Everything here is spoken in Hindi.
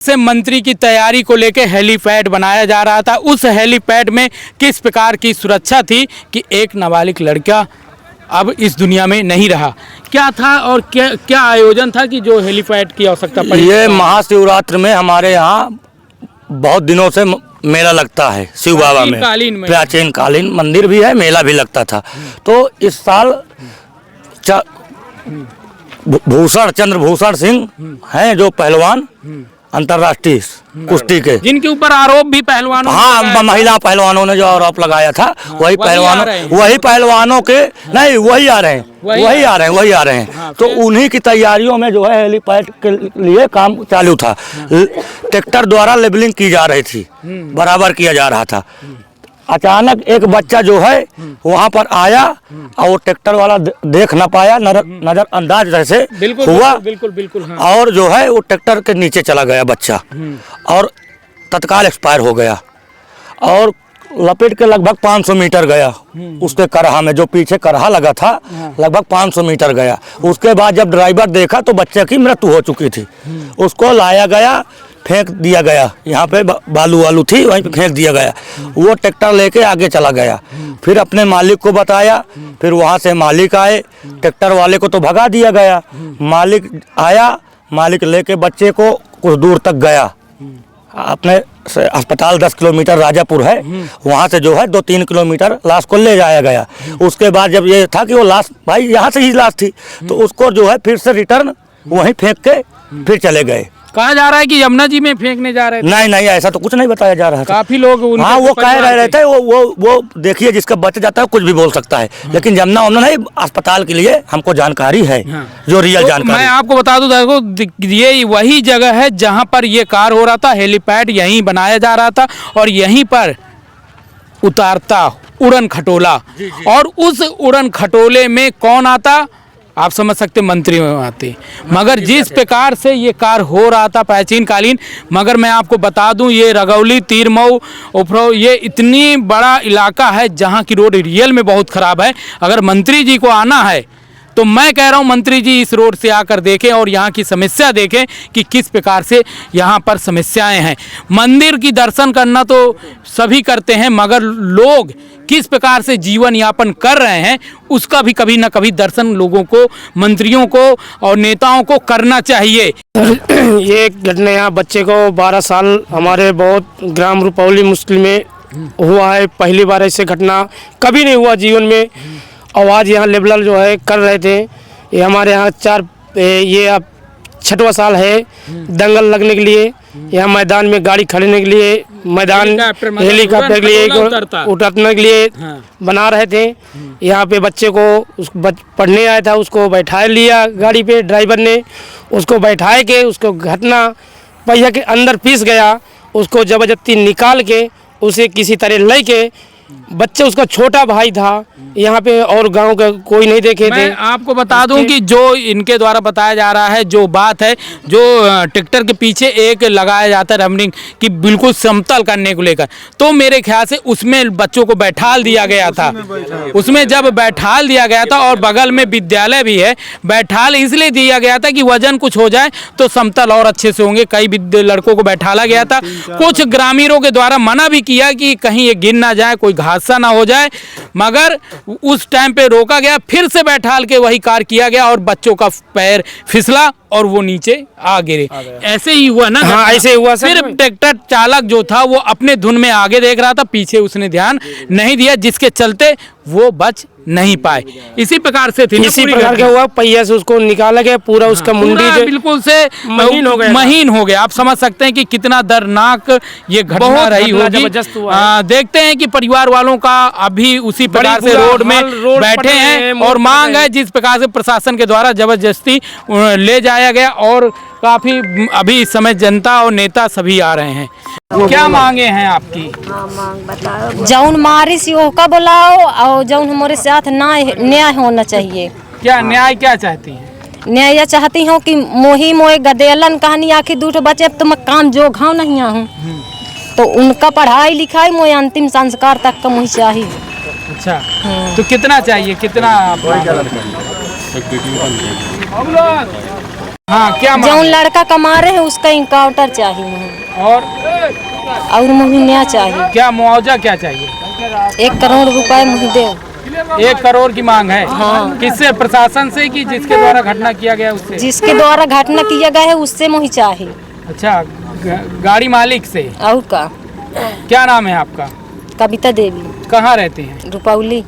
से मंत्री की तैयारी को लेकर हेलीपैड बनाया जा रहा था। उस हेलीपैड में किस प्रकार की सुरक्षा थी कि एक नाबालिग लड़का अब इस दुनिया में नहीं रहा। क्या था और क्या आयोजन था कि जो हेलीपैड की आवश्यकता पड़ी? ये महाशिवरात्रि में हमारे यहाँ बहुत दिनों से मेला लगता है शिव बाबा में, प्राचीन कालीन मंदिर भी है, मेला भी लगता था। तो इस साल चंद्रभूषण सिंह हैं जो पहलवान अंतर्राष्ट्रीय कुश्ती के, जिनके ऊपर आरोप भी पहलवानों, हाँ, महिला पहलवानों ने जो आरोप लगाया था, वही पहलवानों के नहीं, वही आ रहे हैं। हाँ, तो उन्हीं की तैयारियों में जो है हेलीपैड के लिए काम चालू था। ट्रैक्टर द्वारा लेबलिंग की जा रही थी, बराबर किया जा रहा था। अचानक एक बच्चा जो है वहाँ पर आया और वो ट्रैक्टर वाला देख ना पाया, नजरअंदाज जैसे हुआ, बिल्कुल हाँ। और जो है वो ट्रैक्टर के नीचे चला गया बच्चा और तत्काल एक्सपायर हो गया और लपेट के लगभग 500 मीटर गया उसके करहा में, जो पीछे करहा लगा था लगभग 500 मीटर गया। उसके बाद जब ड्राइवर देखा तो बच्चे की मृत्यु हो चुकी थी। उसको लाया गया, फेंक दिया गया, यहाँ पे बालू वालू थी वहीं पे फेंक दिया गया। वो ट्रैक्टर लेके आगे चला गया, फिर अपने मालिक को बताया, फिर वहाँ से मालिक आए, ट्रैक्टर वाले को तो भगा दिया गया। मालिक आया, मालिक लेके बच्चे को कुछ दूर तक गया, अपने अस्पताल 10 किलोमीटर राजापुर है, वहाँ से जो है 2-3 किलोमीटर लाश को ले जाया गया। उसके बाद जब ये था कि वो लाश भाई यहाँ से ही लाश थी, तो उसको जो है फिर से रिटर्न वहीं फेंक के फिर चले गए। कहा जा रहा है कि यमुना जी में फेंकने जा रहे थे। नहीं, ऐसा तो कुछ नहीं बताया जा रहा है। काफी लोग हाँ, वो कह रहे थे, वो देखिए जिसका बच जाता है कुछ भी बोल सकता है, लेकिन यमुना नहीं, अस्पताल के लिए हमको जानकारी है, जो रियल जानकारी। मैं आपको बता दूं, देखो ये वही जगह है जहां पर ये कार हो रहा था, हेलीपैड यहीं बनाया जा रहा था और यहीं पर उतारता उड़न खटोला। और उस उड़न खटोले में कौन आता, आप समझ सकते, मंत्री में आते। मगर जिस प्रकार से ये कार हो रहा था प्राचीन कालीन, मगर मैं आपको बता दूं ये रगौली, तीरमऊ, उफरौ, ये इतनी बड़ा इलाका है जहां की रोड रियल में बहुत ख़राब है। अगर मंत्री जी को आना है तो मैं कह रहा हूं मंत्री जी इस रोड से आकर देखें और यहाँ की समस्या देखें कि किस प्रकार से यहाँ पर समस्याएं हैं। मंदिर की दर्शन करना तो सभी करते हैं, मगर लोग किस प्रकार से जीवन यापन कर रहे हैं उसका भी कभी ना कभी दर्शन लोगों को, मंत्रियों को और नेताओं को करना चाहिए। ये घटना यहाँ बच्चे को 12 साल हमारे बहुत ग्राम रुपौली मुश्किल में हुआ है। पहली बार ऐसे घटना कभी नहीं हुआ जीवन में। और आज यहाँ लेबलर जो है कर रहे थे, ये हमारे यहाँ ये अब 6वां साल है दंगल लगने के लिए, यहाँ मैदान में गाड़ी खड़ने के लिए, मैदान हेलीकॉप्टर के लिए, उतरने के लिए बना रहे थे। यहाँ पे बच्चे को पढ़ने आया था, उसको बैठा लिया गाड़ी पे, ड्राइवर ने उसको बैठाए के उसको घटना पहिया के अंदर पीस गया। उसको जबरदस्ती निकाल के उसे किसी तरह ले के, बच्चे उसका छोटा भाई था, यहाँ पे और गांव का कोई नहीं देखे थे। मैं आपको बता दूं कि जो इनके द्वारा बताया जा रहा है, जो बात है, जो ट्रैक्टर के पीछे एक लगाया जाता है रबरिंग कि बिल्कुल समतल करने को लेकर, तो मेरे ख्याल से उसमें बच्चों को बैठाल दिया गया था। उसमें जब बैठाल दिया गया था और बगल में विद्यालय भी है, बैठाल इसलिए दिया गया था कि वजन कुछ हो जाए तो समतल और अच्छे से होंगे। कई लड़कों को बैठाला गया था। कुछ ग्रामीणों के द्वारा मना भी किया कि कहीं ये गिर ना जाए, कोई हादसा ना हो जाए, मगर उस टाइम पे रोका गया, फिर से बैठाल के वही कार किया गया और बच्चों का पैर फिसला और वो नीचे आ गिरे। ऐसे ही हुआ ना? हाँ, ऐसे हुआ। फिर ट्रैक्टर चालक जो था वो अपने धुन में आगे देख रहा था, पीछे उसने ध्यान नहीं दिया, जिसके चलते वो बच नहीं पाए। इसी प्रकार से थी, इसी प्रकार का हुआ, पहिया से उसको निकाला गया, पूरा उसका मुंडी जो बिल्कुल से महीन हो गया। आप समझ सकते हैं कि कितना दर्दनाक ये घटना रही होगी। देखते हैं कि परिवार वालों का अभी उसी प्रकार से रोड में बैठे हैं और मांग है जिस प्रकार से प्रशासन के द्वारा जबरदस्ती ले जाया गया, और काफी अभी इस समय जनता और नेता सभी आ रहे हैं। क्या मांगे हैं आपकी? जौन मारिस का बुलाओ और जौन हमारे साथ न्याय होना चाहिए। क्या न्याय क्या चाहती हैं? न्याय यह चाहती हूँ कि मोए गदेलन कहानी आखिर 2 बच्चे तुम काम जो घाव नहीं हूँ, तो उनका पढ़ाई लिखाई मोए अंतिम संस्कार तक का मुझे चाहिए। अच्छा, तो कितना चाहिए, कितना? हाँ, क्या जो मांग है? लड़का कमा रहे हैं उसका इनकाउंटर चाहिए मुझे। और मुझे न्याय चाहिए। क्या मुआवजा क्या चाहिए? 1 करोड़ रुपए मुझे दे। 1 करोड़ की मांग है। हाँ। किससे? प्रशासन से कि जिसके द्वारा घटना किया गया उससे? जिसके द्वारा घटना किया गया है उससे मुझे चाहिए। अच्छा, गाड़ी मालिक से। और का? क्या नाम है आपका? कविता देवी। कहाँ रहते हैं? रुपौली।